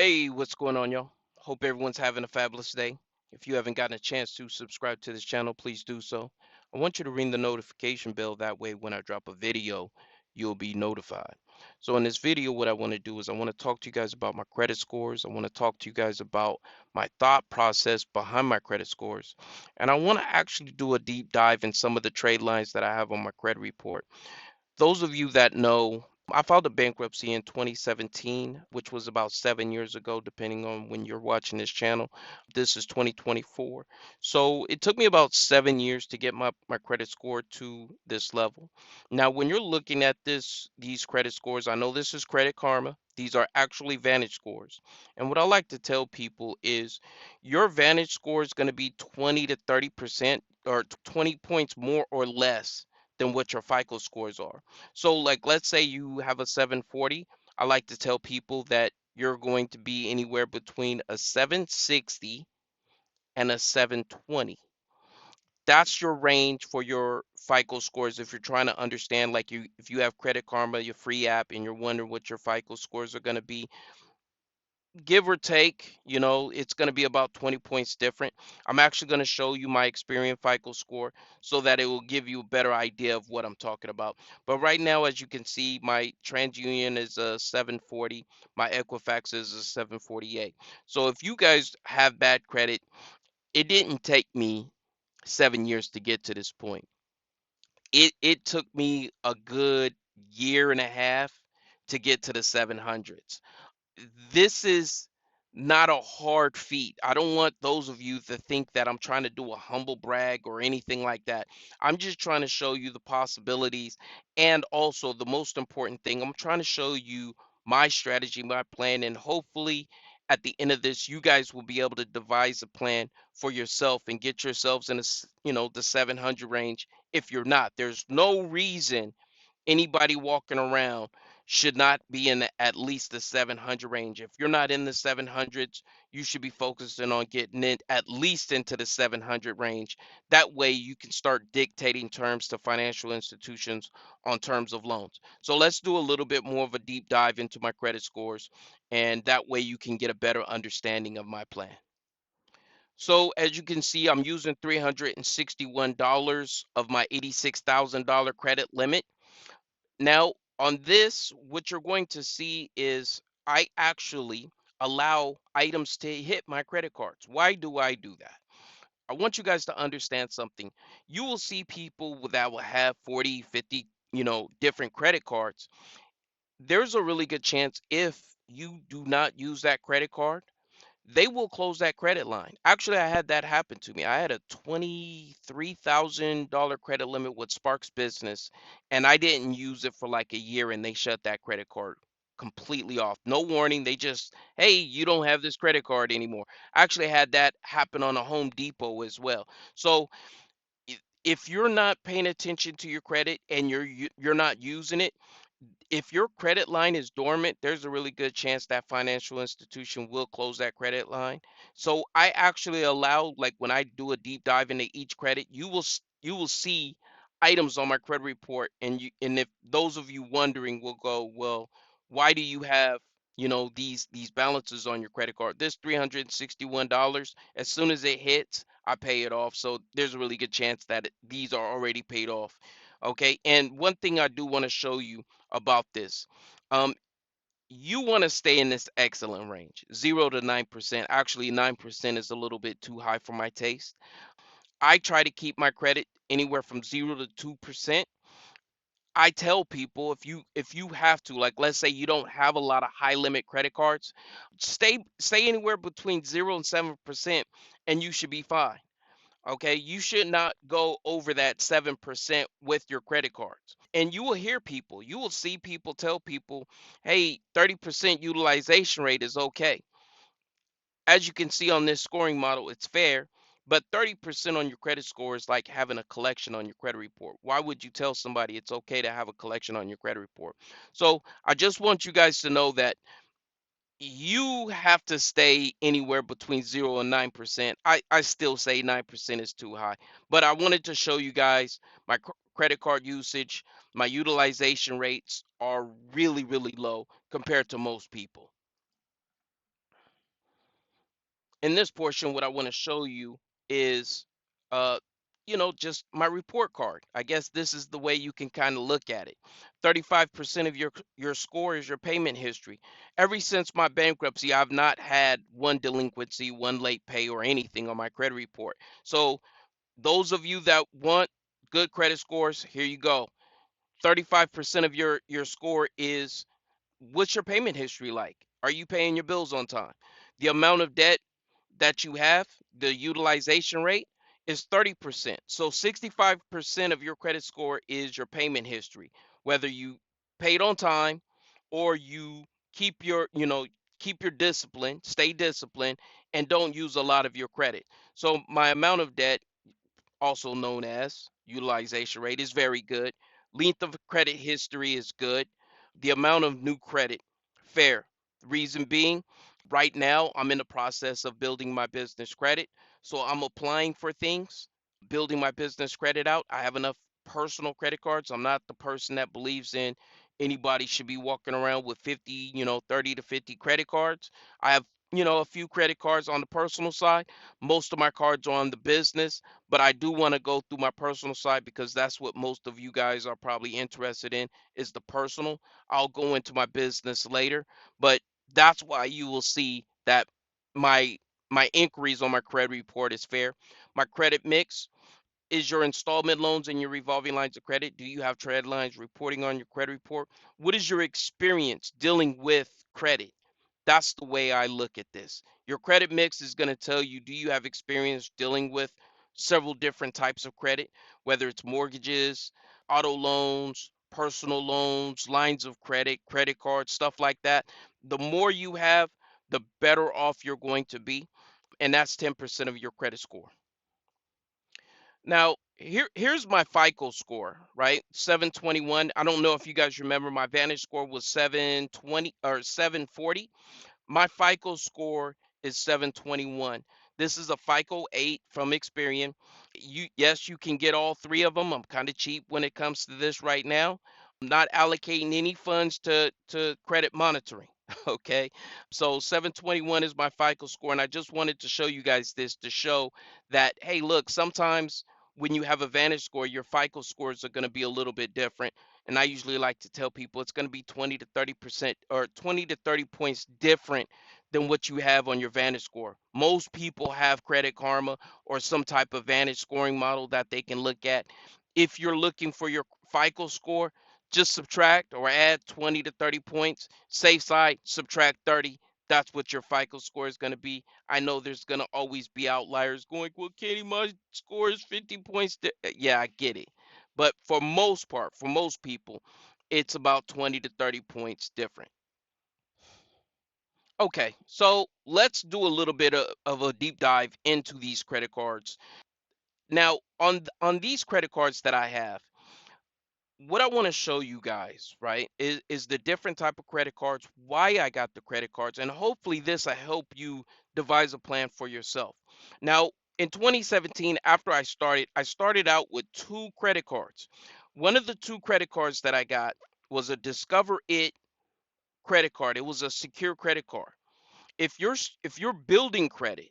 Hey, what's going on, y'all? Hope everyone's having a fabulous day. If you haven't gotten a chance to subscribe to this channel, please do so. I want you to ring the notification bell. That way, when I drop a video, you'll be notified. So, in this video, what I want to do is I want to talk to you guys about my credit scores. I want to talk to you guys about my thought process behind my credit scores. And I want to actually do a deep dive in some of the trade lines that I have on my credit report. Those of you that know, I filed a bankruptcy in 2017, which was about 7 years ago, depending on when you're watching this channel. This is 2024. So it took me about 7 years to get my credit score to this level. Now, when you're looking at these credit scores, I know this is Credit Karma. These are actually Vantage scores. And what I like to tell people is your Vantage score is going to be 20 to 30% or 20 points more or less than what your FICO scores are. So, like, let's say you have a 740. I like to tell people that you're going to be anywhere between a 760 and a 720. That's your range for your FICO scores. If you're trying to understand, like, if you have Credit Karma, your free app, and you're wondering what your FICO scores are going to be, give or take, it's going to be about 20 points different. I'm actually going to show you my Experian FICO score so that it will give you a better idea of what I'm talking about. But right now, as you can see, my TransUnion is a 740, my Equifax is a 748. So if you guys have bad credit, it didn't take me 7 years to get to this point. It took me a good year and a half to get to the 700s. This is not a hard feat. I don't want those of you to think that I'm trying to do a humble brag or anything like that. I'm just trying to show you the possibilities. And also, the most important thing, I'm trying to show you my strategy, my plan, and hopefully at the end of this, you guys will be able to devise a plan for yourself and get yourselves in the 700 range. If you're not, there's no reason anybody walking around should not be in at least the 700 range. If you're not in the 700s, you should be focusing on getting it at least into the 700 range. That way you can start dictating terms to financial institutions on terms of loans. So let's do a little bit more of a deep dive into my credit scores, and that way you can get a better understanding of my plan. So as you can see, I'm using $361 of my $86,000 credit limit. Now, on this, what you're going to see is I actually allow items to hit my credit cards. Why do I do that? I want you guys to understand something. You will see people that will have 40, 50, different credit cards. There's a really good chance if you do not use that credit card, they will close that credit line. Actually, I had that happen to me. I had a $23,000 credit limit with Sparks Business, and I didn't use it for like a year, and they shut that credit card completely off. No warning. They just, hey, you don't have this credit card anymore. I actually had that happen on a Home Depot as well. So if you're not paying attention to your credit and you're not using it, if your credit line is dormant, there's a really good chance that financial institution will close that credit line. So I actually allow, like when I do a deep dive into each credit, you will see items on my credit report, and if those of you wondering will go, well, why do you have these balances on your credit card? This $361, as soon as it hits, I pay it off. So there's a really good chance that these are already paid off. Okay, and one thing I do want to show you about this. Um, you want to stay in this excellent range, 0 to 9%. Actually, 9% is a little bit too high for my taste. I try to keep my credit anywhere from 0 to 2%. I tell people if you have to, like, let's say you don't have a lot of high limit credit cards, stay anywhere between 0 and 7%, and you should be fine. Okay, you should not go over that 7% with your credit cards. And you will see people tell people, hey, 30% utilization rate is okay. As you can see on this scoring model, it's fair, but 30% on your credit score is like having a collection on your credit report. Why would you tell somebody it's okay to have a collection on your credit report? So I just want you guys to know that you have to stay anywhere between 0 and 9%. I still say 9% is too high, but I wanted to show you guys my credit card usage. My utilization rates are really, really low compared to most people. In this portion, what I want to show you is, uh, just my report card. I guess this is the way you can kind of look at it. 35% of your score is your payment history. Ever since my bankruptcy, I've not had one delinquency, one late pay, or anything on my credit report. So those of you that want good credit scores, here you go. 35% of your score is, what's your payment history like? Are you paying your bills on time? The amount of debt that you have, the utilization rate is 30%. So 65% of your credit score is your payment history, whether you paid on time or you keep your discipline, stay disciplined, and don't use a lot of your credit. So my amount of debt, also known as utilization rate, is very good. Length of credit history is good. The amount of new credit, fair. Reason being, right now I'm in the process of building my business credit. So I'm applying for things, building my business credit out. I have enough personal credit cards. I'm not the person that believes in anybody should be walking around with 50, 30 to 50 credit cards. I have, a few credit cards on the personal side. Most of my cards are on the business, but I do want to go through my personal side because that's what most of you guys are probably interested in, is the personal. I'll go into my business later, but that's why you will see that my my inquiries on my credit report is fair. My credit mix is your installment loans and your revolving lines of credit. Do you have trade lines reporting on your credit report? What is your experience dealing with credit? That's the way I look at this. Your credit mix is going to tell you, do you have experience dealing with several different types of credit, whether it's mortgages, auto loans, personal loans, lines of credit, credit cards, stuff like that. The more you have, the better off you're going to be. And that's 10% of your credit score. Now, here's my FICO score, right? 721. I don't know if you guys remember, my Vantage score was 720 or 740. My FICO score is 721. This is a FICO 8 from Experian. Yes, you can get all three of them. I'm kind of cheap when it comes to this right now. I'm not allocating any funds to credit monitoring. Okay. So 721 is my FICO score. And I just wanted to show you guys this to show that, hey, look, sometimes when you have a Vantage score, your FICO scores are going to be a little bit different. And I usually like to tell people it's going to be 20 to 30% or 20 to 30 points different than what you have on your Vantage score. Most people have Credit Karma or some type of Vantage scoring model that they can look at. If you're looking for your FICO score, just subtract or add 20 to 30 points. Safe side, subtract 30. That's what your FICO score is going to be. I know there's going to always be outliers going, well, Kenny, my score is 50 points. Yeah, I get it. But for most part, for most people, it's about 20 to 30 points different. Okay, so let's do a little bit of a deep dive into these credit cards. Now, on these credit cards that I have, what I want to show you guys, right, is the different type of credit cards, why I got the credit cards, and hopefully this will help you devise a plan for yourself. Now, in 2017, after I started out with two credit cards. One of the two credit cards that I got was a Discover It credit card. It was a secure credit card. If you're building credit,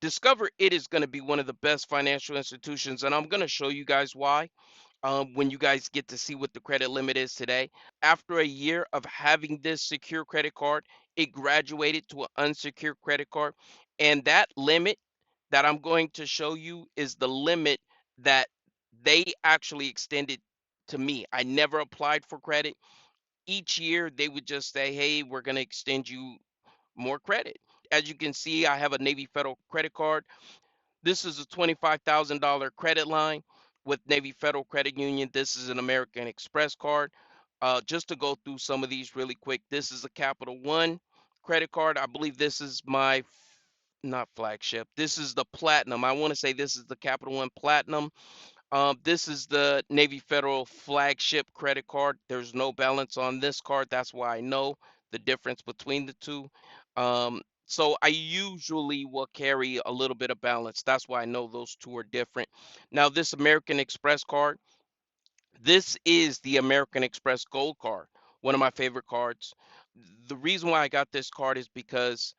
Discover It is going to be one of the best financial institutions, and I'm going to show you guys why when you guys get to see what the credit limit is today. After a year of having this secure credit card, it graduated to an unsecured credit card, and that limit that I'm going to show you is the limit that they actually extended to me. I never applied for credit. Each year they would just say, hey, we're going to extend you more credit. As you can see, I have a Navy Federal credit card. This is a $25,000 credit line with Navy Federal Credit Union. This is an American Express card. Just to go through some of these really quick, this is a Capital One credit card. I believe this is my, not flagship, this is the Platinum. I want to say this is the Capital One Platinum. This is the Navy Federal Flagship credit card. There's no balance on this card. That's why I know the difference between the two. So I usually will carry a little bit of balance. That's why I know those two are different. Now, this American Express card, this is the American Express Gold card, one of my favorite cards. The reason why I got this card is because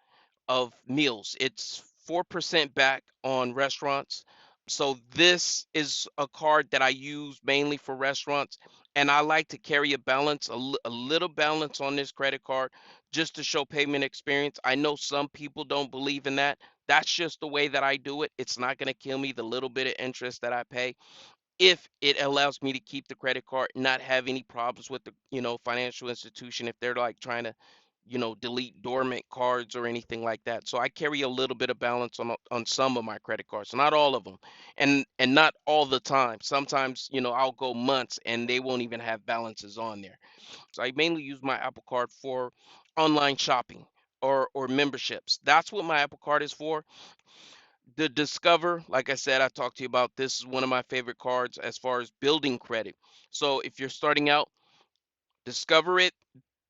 of meals. It's 4% back on restaurants. So this is a card that I use mainly for restaurants, and I like to carry a balance, a little balance on this credit card just to show payment experience. I know some people don't believe in that. That's just the way that I do it. It's not going to kill me the little bit of interest that I pay if it allows me to keep the credit card, not have any problems with the, financial institution if they're like trying to, delete dormant cards or anything like that. So I carry a little bit of balance on some of my credit cards, not all of them, and not all the time. Sometimes, I'll go months and they won't even have balances on there. So I mainly use my Apple Card for online shopping or memberships. That's what my Apple Card is for. The Discover, like I said, I talked to you about, this is one of my favorite cards as far as building credit. So if you're starting out, Discover it,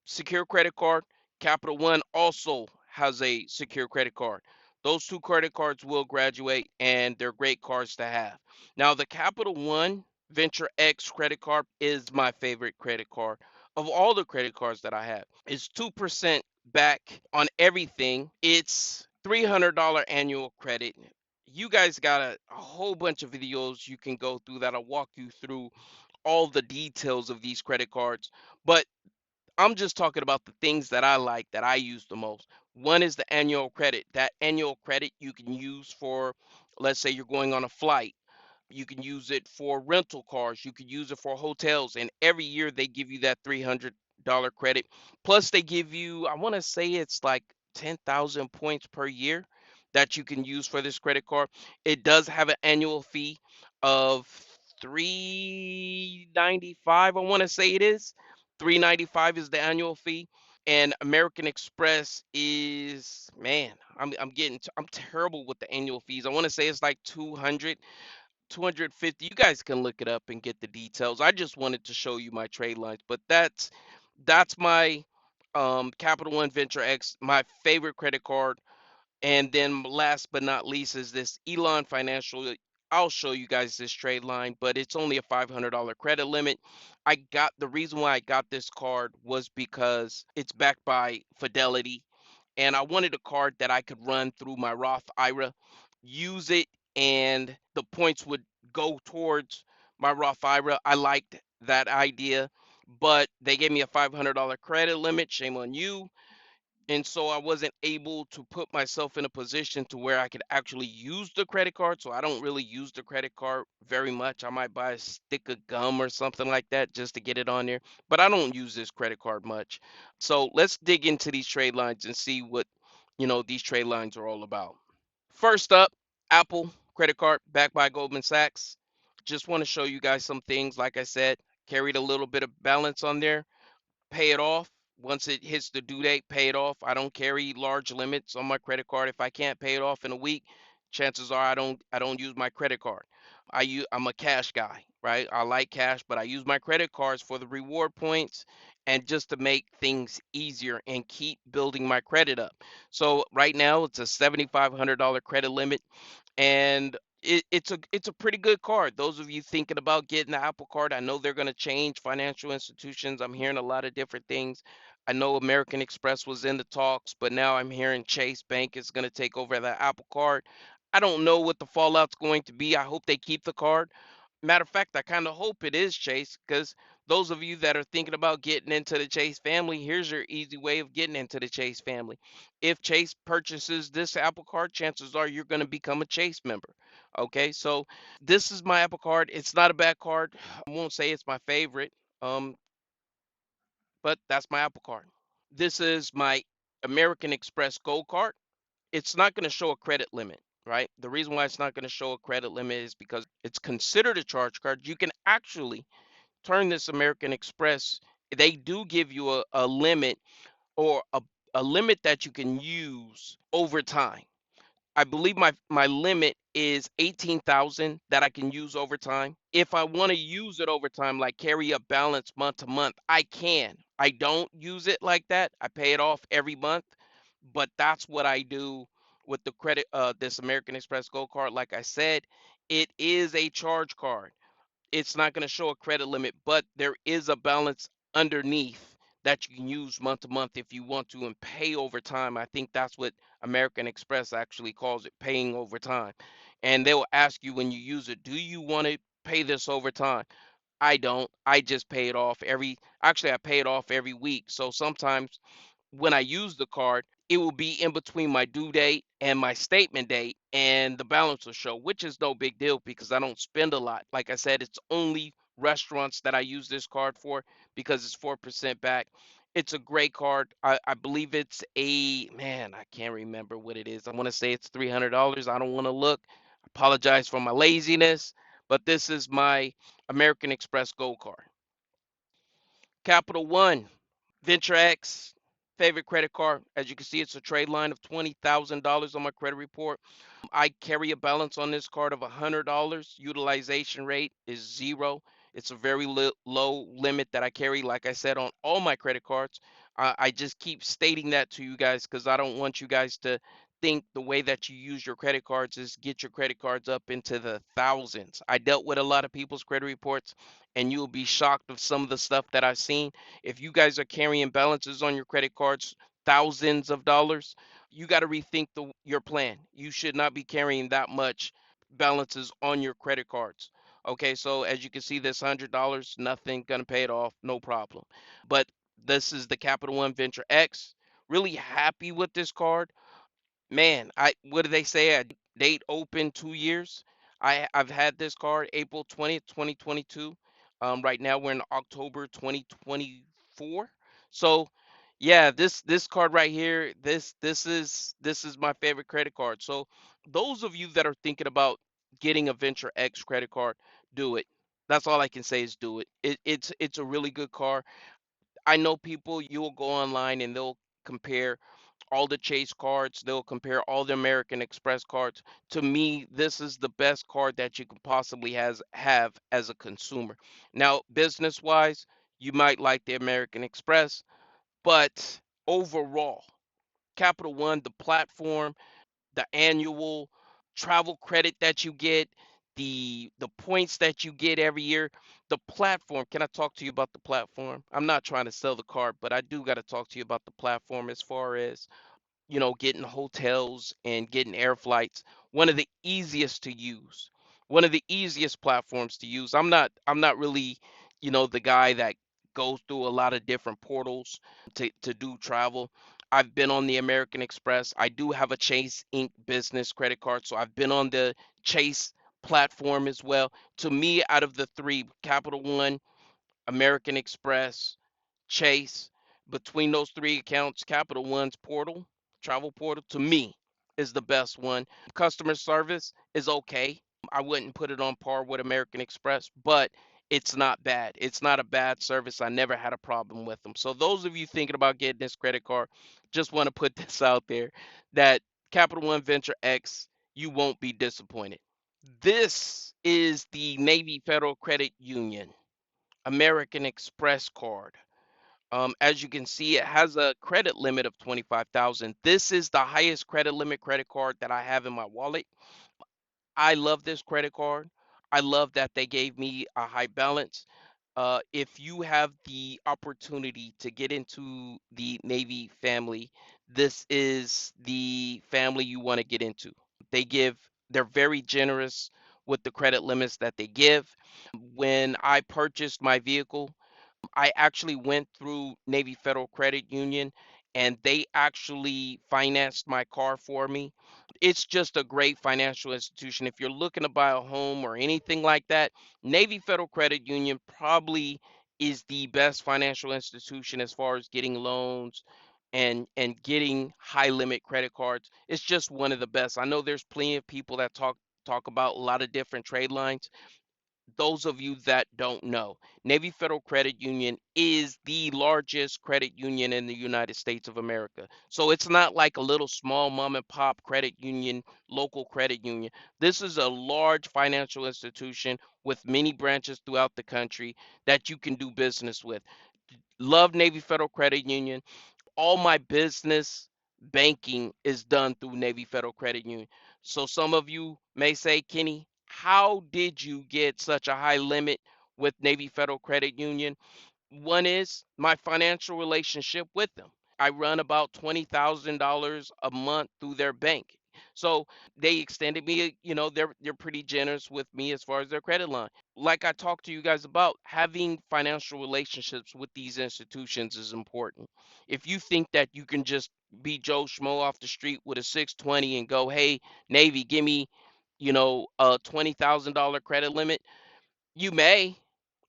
secure credit card. Capital One also has a secure credit card. Those two credit cards will graduate and they're great cards to have. Now, the Capital One Venture X credit card is my favorite credit card of all the credit cards that I have. It's 2% back on everything. It's $300 annual credit. You guys got a whole bunch of videos you can go through that'll walk you through all the details of these credit cards. But I'm just talking about the things that I like, that I use the most. One is the annual credit. That annual credit you can use for, let's say you're going on a flight. You can use it for rental cars. You could use it for hotels. And every year they give you that $300 credit. Plus, they give you, I want to say it's like 10,000 points per year that you can use for this credit card. It does have an annual fee of 395. I want to say it is 395 is the annual fee. And American Express is, man, I'm terrible with the annual fees. I want to say it's like 200, 250. You guys can look it up and get the details. I just wanted to show you my trade lines, but that's my Capital One Venture X, my favorite credit card. And then last but not least is this Elon Financial. I'll show you guys this trade line, but it's only a $500 credit limit. The reason why I got this card was because it's backed by Fidelity, and I wanted a card that I could run through my Roth IRA, use it, and the points would go towards my Roth IRA. I liked that idea, but they gave me a $500 credit limit. Shame on you. And so I wasn't able to put myself in a position to where I could actually use the credit card. So I don't really use the credit card very much. I might buy a stick of gum or something like that just to get it on there. But I don't use this credit card much. So let's dig into these trade lines and see what, these trade lines are all about. First up, Apple credit card backed by Goldman Sachs. Just want to show you guys some things. Like I said, carried a little bit of balance on there. Pay it off. Once it hits the due date, pay it off. I don't carry large limits on my credit card. If I can't pay it off in a week, chances are I don't use my credit card. I'm a cash guy, right? I like cash, but I use my credit cards for the reward points and just to make things easier and keep building my credit up. So right now it's a $7,500 credit limit, and it's a pretty good card. Those of you thinking about getting the Apple Card, I know they're going to change financial institutions. I'm hearing a lot of different things. I know American Express was in the talks, but now I'm hearing Chase Bank is going to take over the Apple Card. I don't know what the fallout's going to be. I hope they keep the card. Matter of fact, I kind of hope it is Chase, because those of you that are thinking about getting into the Chase family, here's your easy way of getting into the Chase family. If Chase purchases this Apple Card, chances are you're going to become a Chase member. Okay, so this is my Apple Card. It's not a bad card. I won't say it's my favorite, um, but that's my Apple Card. This is my American Express Gold Card. It's not going to show a credit limit, right? The reason why it's not going to show a credit limit is because it's considered a charge card. You can actually turn this American Express. They do give you a limit, or a limit that you can use over time. I believe my limit is 18,000 that I can use over time. If I want to use it over time, like carry a balance month to month, I can. I don't use it like that. I pay it off every month, but that's what I do with the credit, this American Express Gold Card. Like I said, it is a charge card. It's not going to show a credit limit, but there is a balance underneath that you can use month to month if you want to and pay over time. I think that's what American Express actually calls it, paying over time. And they will ask you when you use it, do you want to pay this over time? I don't. I just pay it off I pay it off every week. So sometimes when I use the card, it will be in between my due date and my statement date, and the balance will show, which is no big deal because I don't spend a lot. Like I said, it's only restaurants that I use this card for because it's 4% back. It's a great card. I believe it's man, I can't remember what it is. I want to say it's $300. I don't want to look. Apologize for my laziness, but this is my American Express Gold card. Capital One, Venture X, favorite credit card. As you can see, it's a trade line of $20,000 on my credit report. I carry a balance on this card of $100. Utilization rate is 0. It's a very low limit that I carry, like I said, on all my credit cards. I just keep stating that to you guys because I don't want you guys to think the way that you use your credit cards is get your credit cards up into the thousands. I dealt with a lot of people's credit reports, and you'll be shocked of some of the stuff that I've seen. If you guys are carrying balances on your credit cards, thousands of dollars, you got to rethink your plan. You should not be carrying that much balances on your credit cards. Okay, so as you can see, this $100, nothing gonna pay it off, no problem. But this is the Capital One Venture X. Really happy with this card. Man, I what do they say? A date open 2 years. I've had this card April 20th, 2022. Right now we're in October 2024. So yeah, this card right here, this is my favorite credit card. So those of you that are thinking about getting a Venture X credit card, do it. That's all I can say is do it. It's a really good card. I know people, you will go online and they'll compare all the Chase cards, they'll compare all the American Express cards. To me, this is the best card that you could possibly have as a consumer. Now, business wise, you might like the American Express, but overall, Capital One, the platform, the annual travel credit that you get, the points that you get every year, the platform. Can I talk to you about the platform? I'm not trying to sell the card, but I do got to talk to you about the platform as far as getting hotels and getting air flights. One of the easiest to use, one of the easiest platforms to use. I'm not really, the guy that goes through a lot of different portals to do travel. I've been on the American Express. I do have a Chase Inc. business credit card, so I've been on the Chase platform as well. To me, out of the three, Capital One, American Express, Chase, between those three accounts, Capital One's portal, travel portal, to me is the best one. Customer service is okay. I wouldn't put it on par with American Express, but it's not bad. It's not a bad service. I never had a problem with them. So those of you thinking about getting this credit card, just want to put this out there that Capital One Venture X, you won't be disappointed. This is the Navy Federal Credit Union American Express card. As you can see, it has a credit limit of 25,000. This is the highest credit limit credit card that I have in my wallet. I love this credit card. I love that they gave me a high balance. If you have the opportunity to get into the Navy family, this is the family you want to get into. They give, they're very generous with the credit limits that they give. When I purchased my vehicle, I actually went through Navy Federal Credit Union and they actually financed my car for me. It's just a great financial institution. If you're looking to buy a home or anything like that, Navy Federal Credit Union probably is the best financial institution as far as getting loans and getting high limit credit cards. It's just one of the best. I know there's plenty of people that talk about a lot of different trade lines. Those of you that don't know, Navy Federal Credit Union is the largest credit union in the United States of America. So it's not like a little small mom and pop credit union, local credit union. This is a large financial institution with many branches throughout the country that you can do business with. Love Navy Federal Credit Union. All my business banking is done through Navy Federal Credit Union. So some of you may say, Kenny, how did you get such a high limit with Navy Federal Credit Union? One is my financial relationship with them. I run about $20,000 a month through their bank. So they extended me, they're pretty generous with me as far as their credit line. Like I talked to you guys about, having financial relationships with these institutions is important. If you think that you can just be Joe Schmo off the street with a 620 and go, hey, Navy, give me, a $20,000 credit limit, you may,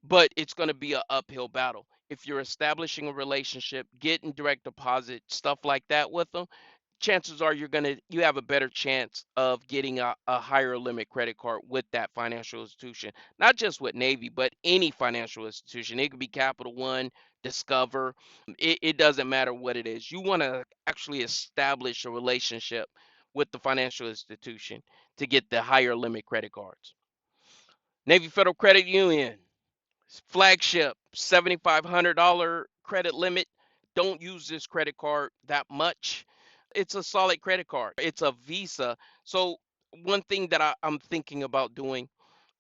but it's going to be an uphill battle. If you're establishing a relationship, getting direct deposit, stuff like that with them, chances are you have a better chance of getting a higher limit credit card with that financial institution. Not just with Navy, but any financial institution. It could be Capital One, Discover. It doesn't matter what it is. You want to actually establish a relationship with the financial institution to get the higher limit credit cards. Navy Federal Credit Union, Flagship, $7,500 credit limit. Don't use this credit card that much. It's a solid credit card. It's a Visa. So one thing that I'm thinking about doing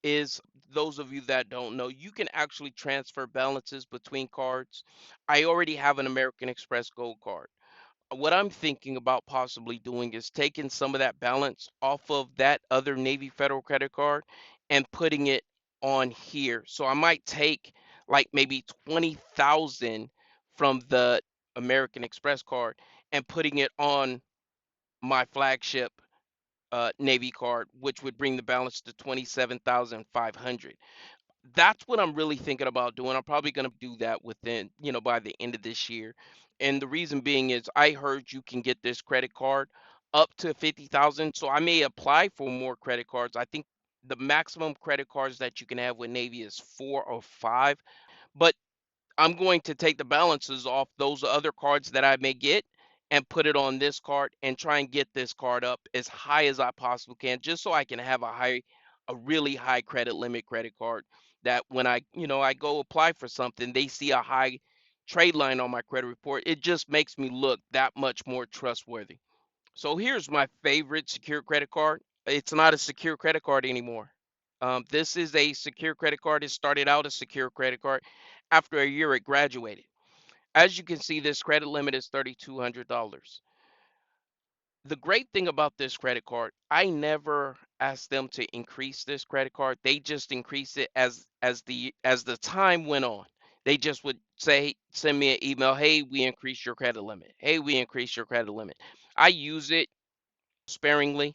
is, those of you that don't know, you can actually transfer balances between cards. I already have an American Express Gold card. What I'm thinking about possibly doing is taking some of that balance off of that other Navy Federal credit card and putting it on here. So I might take like maybe 20,000 from the American Express card and putting it on my Flagship Navy card, which would bring the balance to 27,500. That's what I'm really thinking about doing. I'm probably going to do that within, by the end of this year. And the reason being is, I heard you can get this credit card up to 50,000. So I may apply for more credit cards. I think the maximum credit cards that you can have with Navy is 4 or 5. But I'm going to take the balances off those other cards that I may get and put it on this card and try and get this card up as high as I possibly can, just so I can have a really high credit limit credit card that when I go apply for something, they see a high trade line on my credit report. It just makes me look that much more trustworthy. So here's my favorite secure credit card. It's not a secure credit card anymore. This is a secure credit card. It started out as secure credit card. After a year, it graduated. As you can see, this credit limit is $3,200. The great thing about this credit card, I never asked them to increase this credit card. They just increased it as the time went on. They just would say, send me an email, hey, we increased your credit limit. Hey, we increased your credit limit. I use it sparingly.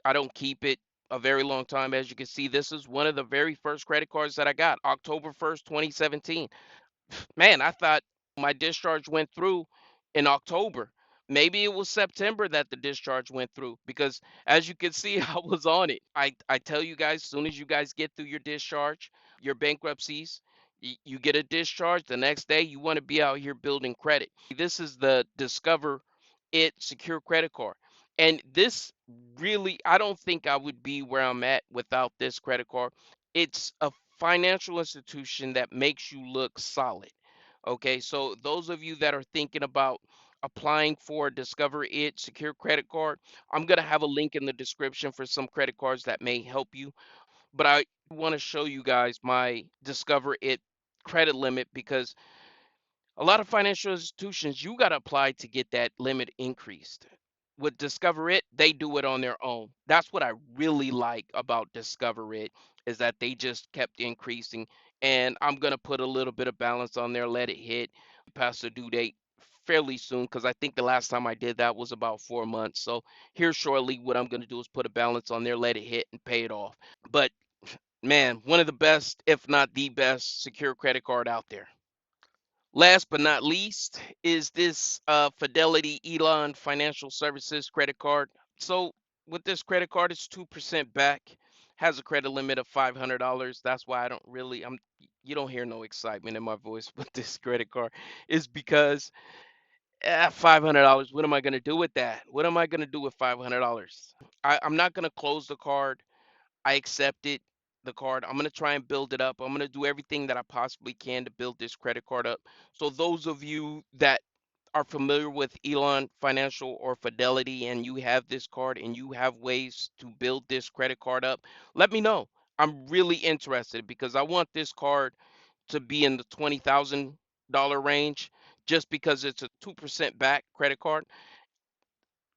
I don't keep it a very long time. As you can see, this is one of the very first credit cards that I got, October 1st, 2017. Man, I thought my discharge went through in October. Maybe it was September that the discharge went through, because as you can see, I was on it. I tell you guys, as soon as you guys get through your discharge, your bankruptcies, you get a discharge, the next day you want to be out here building credit. This is the Discover It secure credit card. And this really, I don't think I would be where I'm at without this credit card. It's a financial institution that makes you look solid. Okay, so those of you that are thinking about applying for Discover It secure credit card, I'm going to have a link in the description for some credit cards that may help you. But I want to show you guys my Discover It credit limit, because a lot of financial institutions, you got to apply to get that limit increased. With Discover It, they do it on their own. That's what I really like about Discover It, is that they just kept increasing. And I'm going to put a little bit of balance on there, let it hit past the due date fairly soon, because I think the last time I did that was about 4 months. So here shortly, what I'm going to do is put a balance on there, let it hit, and pay it off. But man, one of the best, if not the best, secure credit card out there. Last but not least is this Fidelity Elon Financial Services credit card. So with this credit card, it's 2% back, has a credit limit of $500. That's why I don't really, you don't hear no excitement in my voice with this credit card. Is because $500. What am I gonna do with that? What am I gonna do with $500? I'm not gonna close the card. I accepted the card. I'm going to try and build it up. I'm going to do everything that I possibly can to build this credit card up. So those of you that are familiar with Elon Financial or Fidelity, and you have this card and you have ways to build this credit card up, let me know. I'm really interested, because I want this card to be in the $20,000 range just because it's a 2% back credit card,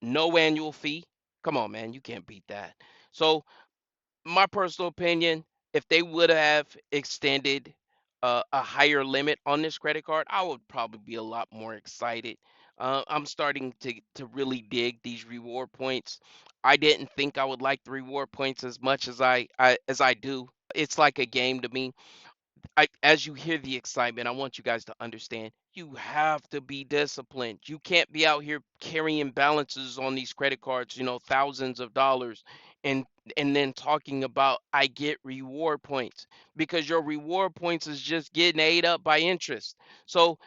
no annual fee. Come on, man, you can't beat that. So, my personal opinion, if they would have extended a higher limit on this credit card, I would probably be a lot more excited. I'm starting to really dig these reward points. I didn't think I would like the reward points as much as I do. It's like a game to me. As you hear the excitement, I want you guys to understand you have to be disciplined. You can't be out here carrying balances on these credit cards, thousands of dollars, and and then talking about I get reward points, because your reward points is just getting ate up by interest. So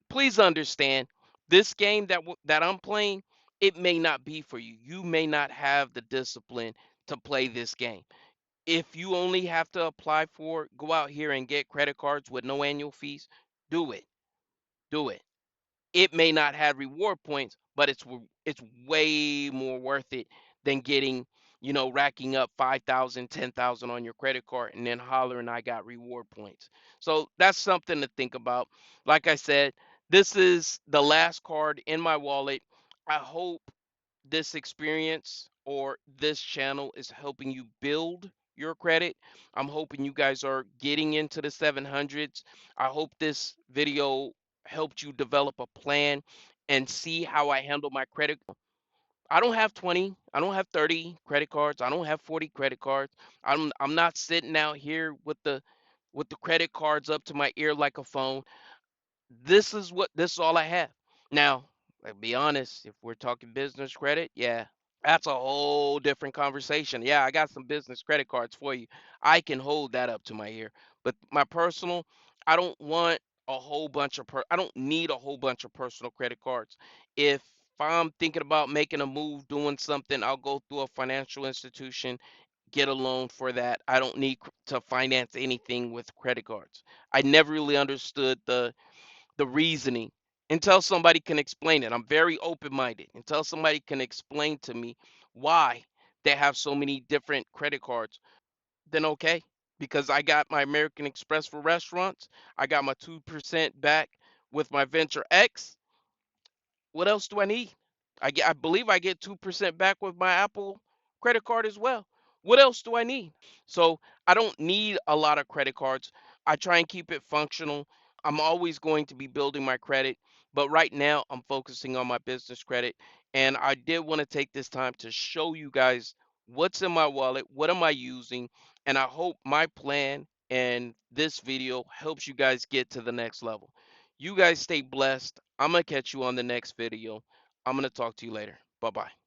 please understand, this game that I'm playing, it may not be for you. You may not have the discipline to play this game. If you only have to apply for, go out here and get credit cards with no annual fees, do it. Do it. It may not have reward points, but it's way more worth it than getting, racking up 5,000, 10,000 on your credit card and then hollering I got reward points. So that's something to think about. Like I said, this is the last card in my wallet. I hope this experience or this channel is helping you build your credit. I'm hoping you guys are getting into the 700s. I hope this video helped you develop a plan and see how I handle my credit. I don't have 20, I don't have 30 credit cards, I don't have 40 credit cards. I'm not sitting out here with the credit cards up to my ear like a phone. This is all I have. Now, like, be honest, if we're talking business credit, yeah, that's a whole different conversation. Yeah, I got some business credit cards for you. I can hold that up to my ear. But my personal, I don't want I don't need a whole bunch of personal credit cards. If I'm thinking about making a move, doing something, I'll go through a financial institution, get a loan for that. I don't need to finance anything with credit cards. I never really understood the reasoning until somebody can explain it. I'm very open-minded until somebody can explain to me why they have so many different credit cards. Then okay, because I got my American Express for restaurants, I got my 2% back with my Venture X. What else do I need? I believe I get 2% back with my Apple credit card as well. What else do I need? So I don't need a lot of credit cards. I try and keep it functional. I'm always going to be building my credit, but right now I'm focusing on my business credit. And I did want to take this time to show you guys what's in my wallet, what am I using, and I hope my plan and this video helps you guys get to the next level. You guys stay blessed. I'm going to catch you on the next video. I'm going to talk to you later. Bye bye.